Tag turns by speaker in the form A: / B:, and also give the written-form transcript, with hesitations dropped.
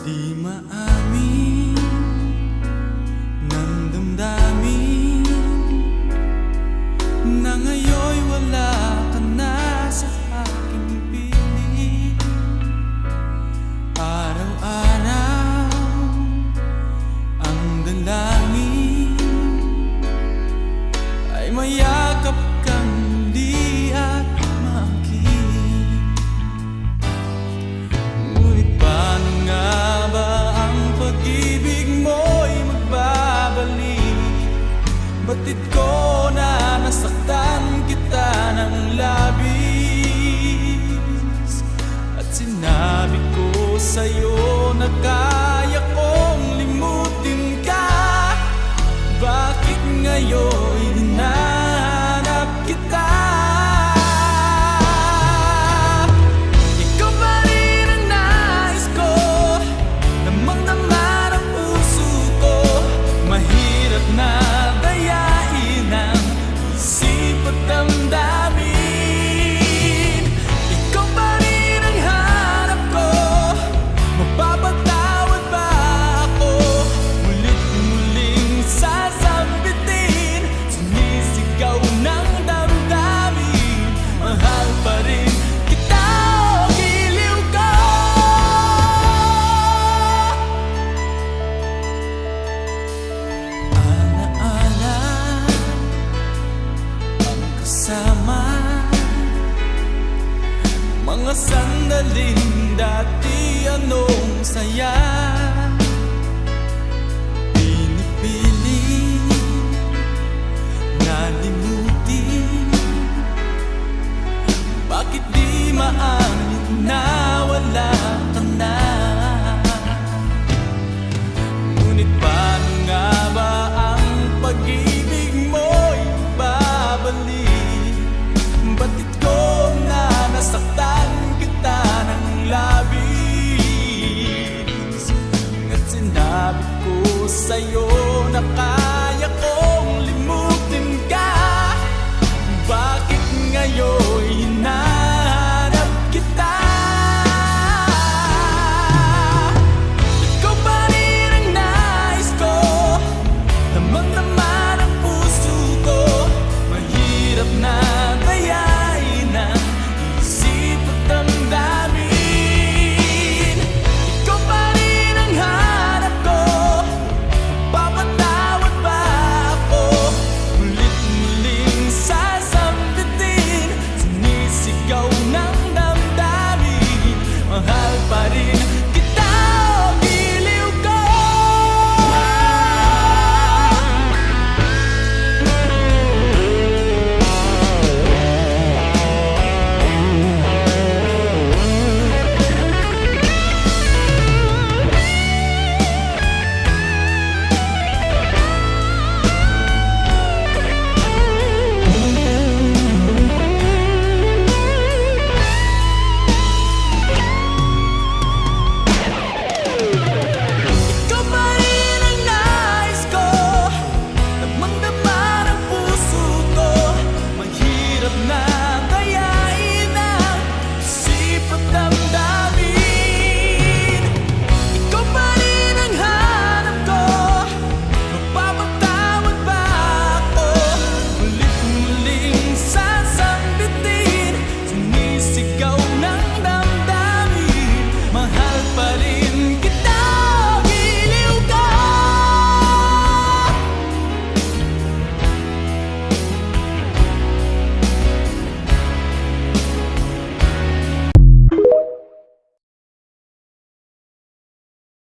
A: Di maamin ng damdamin na ngayon'y wala ka na sa aking piling. Araw-araw ang dalangin ay mayakap kang muli at makinig. Ngunit paano nga ba ang pag-ibig mo'y magbabalik? Batid ko na nasaktan kita ng labis, at sinabi ko sa'yo na kaya kong limutin ka. Bakit ngayon hinahanap kita? Ikaw pa rin ang nais ko, damang-dama ng puso ko. Mahirap na dayain ang isip at damdamin. Ikaw pa rin ang hanap ko, mapapatawad ba ako? Mulit-muling sasambitin, sumisigaw ng damdamin. Mahal pa rin kita, o giliw ko. Alaala ang kasama, mga sandaling dati anong saya. Pinipili na limutin, bakit di maamin na wala ka na? Ngunit paano nga ba ang pag-ibig mo'y babalik? Batid ko na nasaktan kita ng labis, at sinabi ko sa'yo